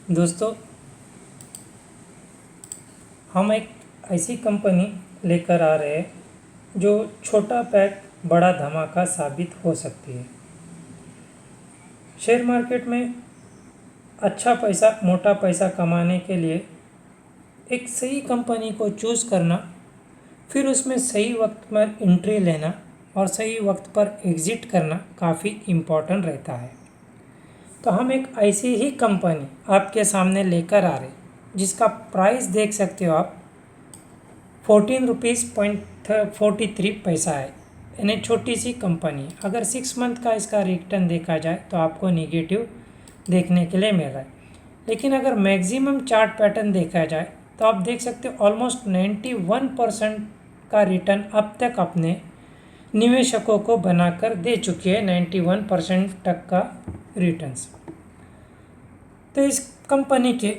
दोस्तों, हम एक ऐसी कंपनी लेकर आ रहे हैं जो छोटा पैक बड़ा धमाका साबित हो सकती है। शेयर मार्केट में अच्छा पैसा मोटा पैसा कमाने के लिए एक सही कंपनी को चूज़ करना, फिर उसमें सही वक्त पर एंट्री लेना और सही वक्त पर एग्ज़िट करना काफ़ी इम्पोर्टेंट रहता है। तो हम एक ऐसी ही कंपनी आपके सामने लेकर आ रहे जिसका प्राइस देख सकते हो आप 14 रुपीज़ 43 पैसा है। यानी छोटी सी कंपनी। अगर 6 मंथ का इसका रिटर्न देखा जाए तो आपको निगेटिव देखने के लिए मिल रहा है, लेकिन अगर मैक्सिमम चार्ट पैटर्न देखा जाए तो आप देख सकते हो ऑलमोस्ट 91% का रिटर्न अब तक अपने निवेशकों को बनाकर दे चुकी है। 91% तक का रिटर्न्स। तो इस कंपनी के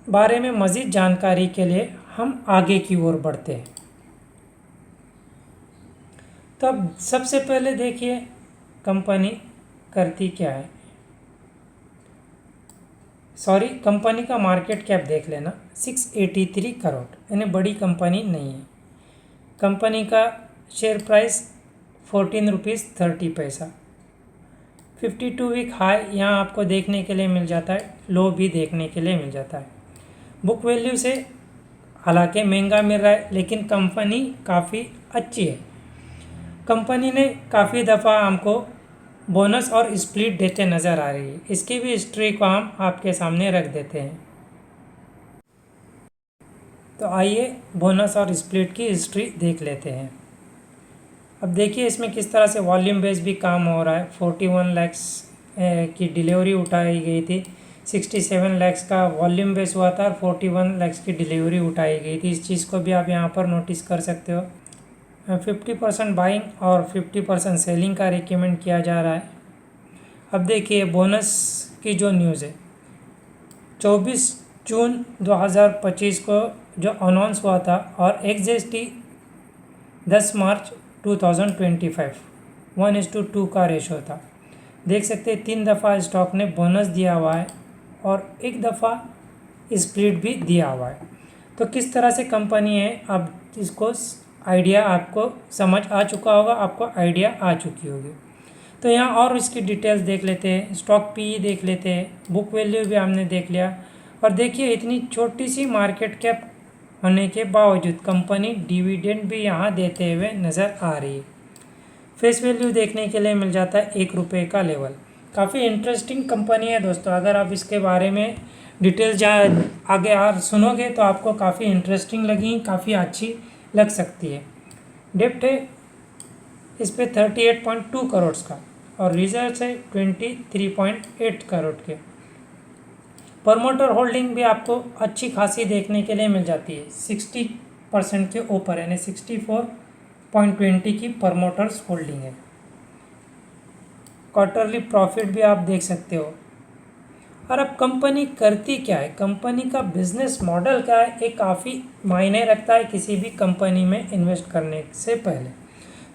बारे में मज़ीद जानकारी के लिए हम आगे की ओर बढ़ते हैं। तो अब सबसे पहले देखिए कंपनी करती क्या है। कंपनी का मार्केट कैप देख लेना 683 करोड़, यानी बड़ी कंपनी नहीं है। कंपनी का शेयर प्राइस 14 रुपीज़ 30 पैसा। 52 वीक हाई यहाँ आपको देखने के लिए मिल जाता है, लो भी देखने के लिए मिल जाता है। बुक वैल्यू से हालांकि महंगा मिल रहा है, लेकिन कंपनी काफ़ी अच्छी है। कंपनी ने काफ़ी दफ़ा हमको बोनस और स्प्लिट देते नज़र आ रही है। इसकी भी हिस्ट्री को हम आपके सामने रख देते हैं। तो आइए बोनस और स्प्लिट की हिस्ट्री देख लेते हैं। अब देखिए इसमें किस तरह से वॉल्यूम बेस भी काम हो रहा है। 41 लैक्स की डिलीवरी उठाई गई थी, 67 लैक्स का वॉल्यूम बेस हुआ था और 41 लैक्स की डिलीवरी उठाई गई थी। इस चीज़ को भी आप यहाँ पर नोटिस कर सकते हो। 50% बाइंग और 50% सेलिंग का रिकमेंड किया जा रहा है। अब देखिए बोनस की जो न्यूज़ है, 24 जून 2025 को जो अनाउंस हुआ था और एग्जैक्टली 10 मार्च 2025 1:2 का रेशो था। देख सकते हैं 3 दफ़ा स्टॉक ने बोनस दिया हुआ है और 1 दफ़ा स्प्लिट भी दिया हुआ है। तो किस तरह से कंपनी है, अब इसको आइडिया आपको समझ आ चुका होगा, आपको आइडिया आ चुकी होगी। तो यहाँ और इसकी डिटेल्स देख लेते हैं। स्टॉक पीई देख लेते हैं, बुक वैल्यू भी हमने देख लिया। और देखिए इतनी छोटी सी मार्केट कैप होने के बावजूद कंपनी डिविडेंड भी यहाँ देते हुए नज़र आ रही है। फेस वैल्यू देखने के लिए मिल जाता है 1 रुपये का लेवल। काफ़ी इंटरेस्टिंग कंपनी है दोस्तों। अगर आप इसके बारे में डिटेल्स आगे और सुनोगे तो आपको काफ़ी इंटरेस्टिंग लगी, काफ़ी अच्छी लग सकती है। डेप्ट है इस पर 38.2 करोड़ का और रिजर्व्स है 23.8 करोड़ के। प्रमोटर होल्डिंग भी आपको अच्छी खासी देखने के लिए मिल जाती है, 60% के ऊपर, यानी 64.20 की प्रमोटर्स होल्डिंग है। क्वार्टरली प्रॉफिट भी आप देख सकते हो। और अब कंपनी करती क्या है, कंपनी का बिजनेस मॉडल क्या है, ये काफ़ी मायने रखता है किसी भी कंपनी में इन्वेस्ट करने से पहले।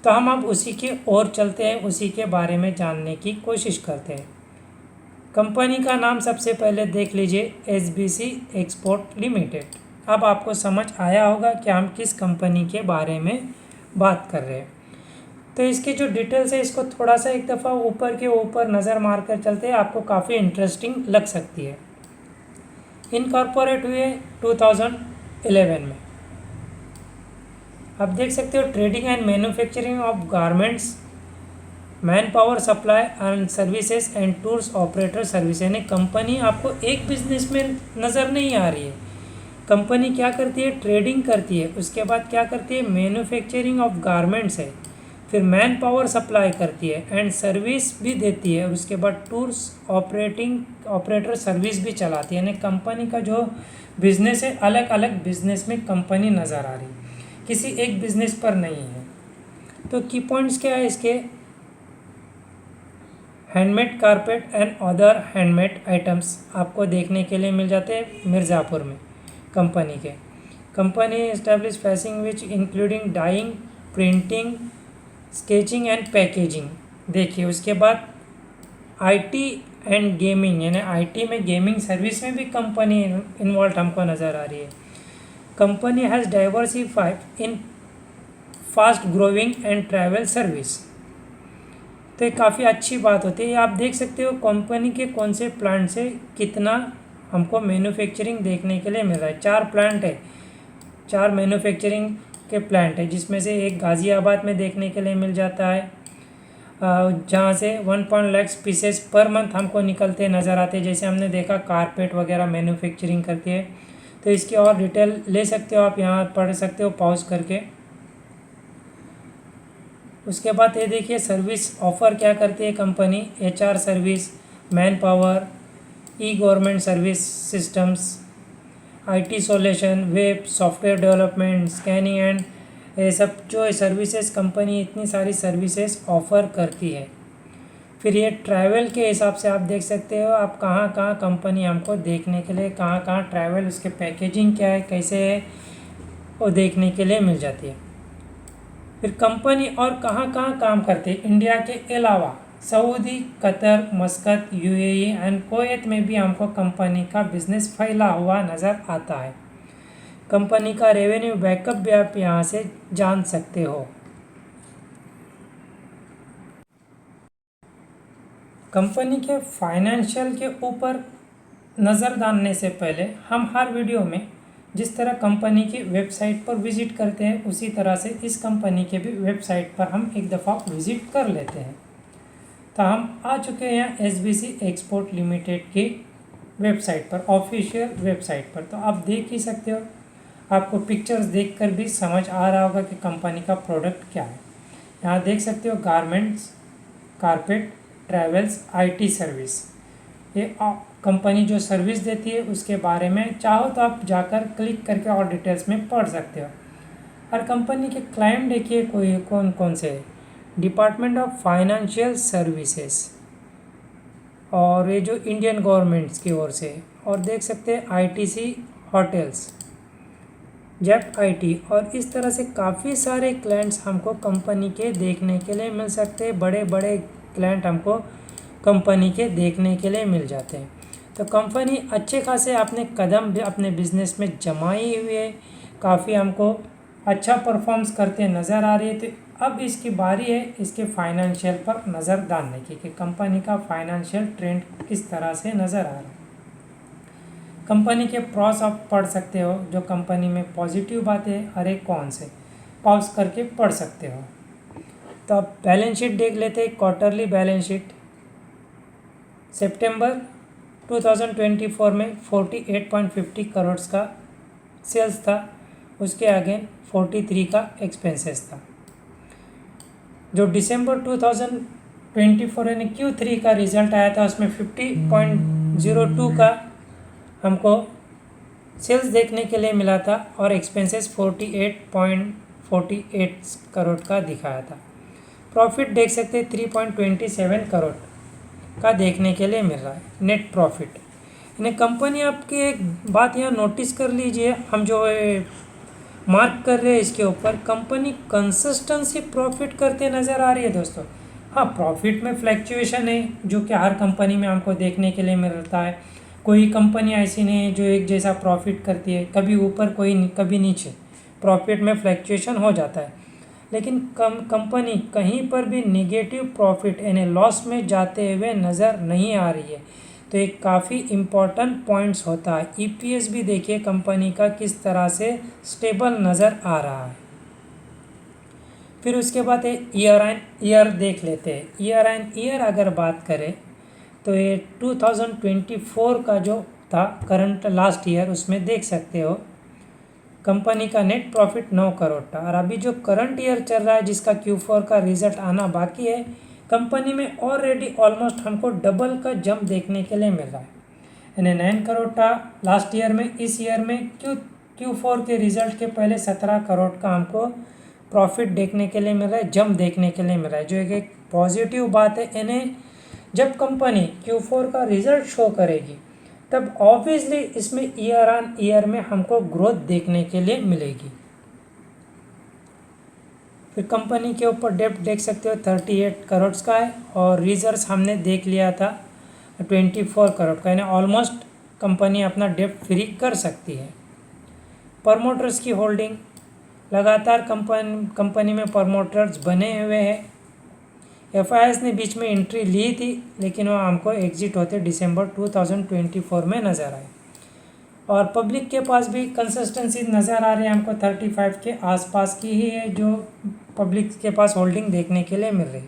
तो हम अब उसी की ओर चलते हैं, उसी के बारे में जानने की कोशिश करते हैं। कंपनी का नाम सबसे पहले देख लीजिए, SBC एक्सपोर्ट लिमिटेड। अब आपको समझ आया होगा कि हम किस कंपनी के बारे में बात कर रहे हैं। तो इसकी जो डिटेल्स है इसको थोड़ा सा एक दफ़ा ऊपर के ऊपर नज़र मार कर चलते हैं, आपको काफ़ी इंटरेस्टिंग लग सकती है। इनकॉर्पोरेट हुए 2011 में। आप देख सकते हो trading and manufacturing of garments, man power supply and services and tours operator service. यानी कंपनी आपको एक बिजनेस में नज़र नहीं आ रही है। कंपनी क्या करती है, ट्रेडिंग करती है, उसके बाद क्या करती है, मैन्युफैक्चरिंग ऑफ गारमेंट्स है, फिर मैन पावर सप्लाई करती है एंड सर्विस भी देती है, और उसके बाद टूर्स ऑपरेटर सर्विस भी चलाती है। यानी कंपनी का जो बिज़नेस है, अलग अलग बिजनेस में कंपनी नज़र आ रही है, किसी एक बिजनेस पर नहीं है। तो की पॉइंट्स क्या है इसके, handmade carpet and other handmade items आपको देखने के लिए मिल जाते हैं मिर्ज़ापुर में कंपनी के। Company establish facing which including dyeing, printing, sketching and packaging. देखिए उसके बाद आईटी एंड गेमिंग, यानी आईटी में गेमिंग सर्विस में भी कंपनी इन्वॉल्व हमको नज़र आ रही है। Company has diversified in fast growing and travel service. तो ये काफ़ी अच्छी बात होती है। आप देख सकते हो कंपनी के कौन से प्लांट से कितना हमको मैन्युफैक्चरिंग देखने के लिए मिल रहा है। 4 प्लांट है, 4 मैन्युफैक्चरिंग के प्लांट है, जिसमें से एक गाज़ियाबाद में देखने के लिए मिल जाता है, जहाँ से 1 लाख पीसेस पर मंथ हमको निकलते नज़र आते हैं। जैसे हमने देखा कारपेट वगैरह मैन्युफैक्चरिंग करती है। तो इसकी और डिटेल ले सकते हो, आप यहाँ पढ़ सकते हो पॉज करके। उसके बाद ये देखिए सर्विस ऑफ़र क्या करती है company. HR service, man power, E government service systems, IT solution, web software development, scanning and ये सब जो सर्विसेज कंपनी इतनी सारी सर्विसेज ऑफ़र करती है। फिर ये ट्रैवल के हिसाब से आप देख सकते हो आप कहाँ कहाँ कंपनी हमको देखने के लिए कहाँ कहाँ ट्रैवल, उसके पैकेजिंग क्या है, कैसे है, वो देखने के लिए मिल जाती है। फिर कंपनी और कहाँ कहाँ काम करती है इंडिया के अलावा। Saudi, Qatar, मस्कत, UAE and Kuwait में भी हमको कंपनी का बिजनेस फैला हुआ नज़र आता है। कंपनी का रेवेन्यू बैकअप भी आप यहाँ से जान सकते हो। कंपनी के फाइनेंशियल के ऊपर नज़र डालने से पहले हम हर वीडियो में जिस तरह कंपनी की वेबसाइट पर विज़िट करते हैं, उसी तरह से इस कंपनी के भी वेबसाइट पर हम एक दफ़ा विज़िट कर लेते हैं। तो हम आ चुके हैं एसबीसी एक्सपोर्ट लिमिटेड की वेबसाइट पर, ऑफिशियल वेबसाइट पर। तो आप देख ही सकते हो, आपको पिक्चर्स देखकर भी समझ आ रहा होगा कि कंपनी का प्रोडक्ट क्या है। यहाँ देख सकते हो garments, carpet, travels, IT service. ये कंपनी जो सर्विस देती है उसके बारे में चाहो तो आप जाकर क्लिक करके और डिटेल्स में पढ़ सकते हो। और कंपनी के क्लाइंट देखिए कोई कौन कौन से है। डिपार्टमेंट ऑफ फाइनेंशियल सर्विसेज, और ये जो इंडियन गवर्नमेंट्स की ओर से, और देख सकते हैं आईटीसी होटल्स, जेप आईटी, और इस तरह से काफ़ी सारे क्लाइंट्स हमको कंपनी के देखने के लिए मिल सकते हैं। बड़े बड़े क्लाइंट हमको कंपनी के देखने के लिए मिल जाते हैं। तो कंपनी अच्छे खासे अपने कदम भी अपने बिजनेस में जमाई हुई है, काफ़ी हमको अच्छा परफॉर्म्स करते नज़र आ रही है। तो अब इसकी बारी है इसके फाइनेंशियल पर नज़र डालने की कि कंपनी का फाइनेंशियल ट्रेंड किस तरह से नज़र आ रहा है। कंपनी के प्रॉस आप पढ़ सकते हो, जो कंपनी में पॉजिटिव बातें अरे कौन से पॉज करके पढ़ सकते हो। तो अब बैलेंस शीट देख लेते हैं। क्वार्टरली बैलेंस शीट सितंबर 2024 में 48.50 करोड़ का सेल्स था, उसके आगे 43 का एक्सपेंसेस था। जो दिसंबर 2024 यानी Q3 का रिजल्ट आया था उसमें 50.02 का हमको सेल्स देखने के लिए मिला था और एक्सपेंसेस 48.48 करोड़ का दिखाया था। प्रॉफिट देख सकते हैं 3.27 करोड़ का देखने के लिए मिल रहा है नेट प्रॉफिट। यानी कंपनी, आपकी एक बात यहाँ नोटिस कर लीजिए, हम जो मार्क कर रहे हैं इसके ऊपर, कंपनी कंसिस्टेंसी प्रॉफिट करते नज़र आ रही है दोस्तों। हाँ, प्रॉफिट में फ्लैक्चुएशन है जो कि हर कंपनी में हमको देखने के लिए मिलता है। कोई कंपनी ऐसी नहीं है जो एक जैसा प्रॉफिट करती है, कभी ऊपर कोई कभी नीचे, प्रॉफिट में फ्लैक्चुएशन हो जाता है। लेकिन कंपनी कहीं पर भी नेगेटिव प्रॉफिट यानी लॉस में जाते हुए नज़र नहीं आ रही है। तो एक काफ़ी इम्पॉर्टेंट पॉइंट्स होता है। ईपीएस भी देखिए कंपनी का किस तरह से स्टेबल नज़र आ रहा है। फिर उसके बाद ईयर एंड ईयर देख लेते हैं। ईयर एंड ईयर अगर बात करें तो ये 2024 का जो था करंट लास्ट ईयर, उसमें देख सकते हो कंपनी का नेट प्रॉफिट 9 करोड़ था। और अभी जो करंट ईयर चल रहा है जिसका Q4 का रिजल्ट आना बाकी है, कंपनी में ऑलरेडी ऑलमोस्ट हमको डबल का जंप देखने के लिए मिल रहा है। यानी 9 करोड़ था लास्ट ईयर में, इस ईयर में Q4 के रिजल्ट के पहले 17 करोड़ का हमको प्रॉफिट देखने के लिए मिल रहा है, जंप देखने के लिए मिल रहा है, जो एक पॉजिटिव बात है। यानी जब कंपनी Q4 का रिजल्ट शो करेगी तब ऑब्वियसली इसमें ईयर ऑन ईयर में हमको ग्रोथ देखने के लिए मिलेगी। फिर कंपनी के ऊपर डेप्ट देख सकते हो 38 करोड़ का है और रिजर्व्स हमने देख लिया था 24 करोड़ का, यानी ऑलमोस्ट कंपनी अपना डेप्ट फ्री कर सकती है। प्रमोटर्स की होल्डिंग, लगातार कंपनी में प्रमोटर्स बने हुए हैं। एफआईएस ने बीच में एंट्री ली थी लेकिन वो हमको एग्जिट होते दिसंबर 2024 में नज़र आए। और पब्लिक के पास भी कंसिस्टेंसी नज़र आ रही है हमको 35 के आसपास की ही है जो पब्लिक के पास होल्डिंग देखने के लिए मिल रही।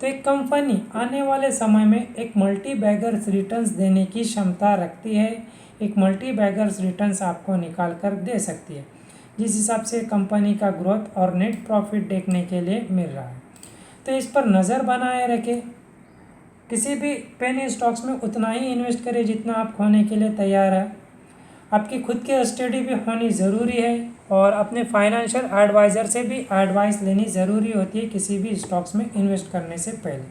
तो एक कंपनी आने वाले समय में एक मल्टी बैगर्स रिटर्न्स देने की क्षमता रखती है, एक मल्टी बैगर्स रिटर्न्स आपको निकाल कर दे सकती है, जिस हिसाब से कंपनी का ग्रोथ और नेट प्रॉफिट देखने के लिए मिल रहा है। तो इस पर नज़र बनाए रखें। किसी भी पेनी स्टॉक्स में उतना ही इन्वेस्ट करें जितना आप खोने के लिए तैयार है। आपकी खुद की स्टडी भी होनी ज़रूरी है और अपने फाइनेंशियल एडवाइज़र से भी एडवाइस लेनी ज़रूरी होती है किसी भी स्टॉक्स में इन्वेस्ट करने से पहले।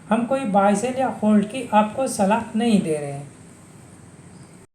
हम कोई बाय सेल या होल्ड की आपको सलाह नहीं दे रहे हैं।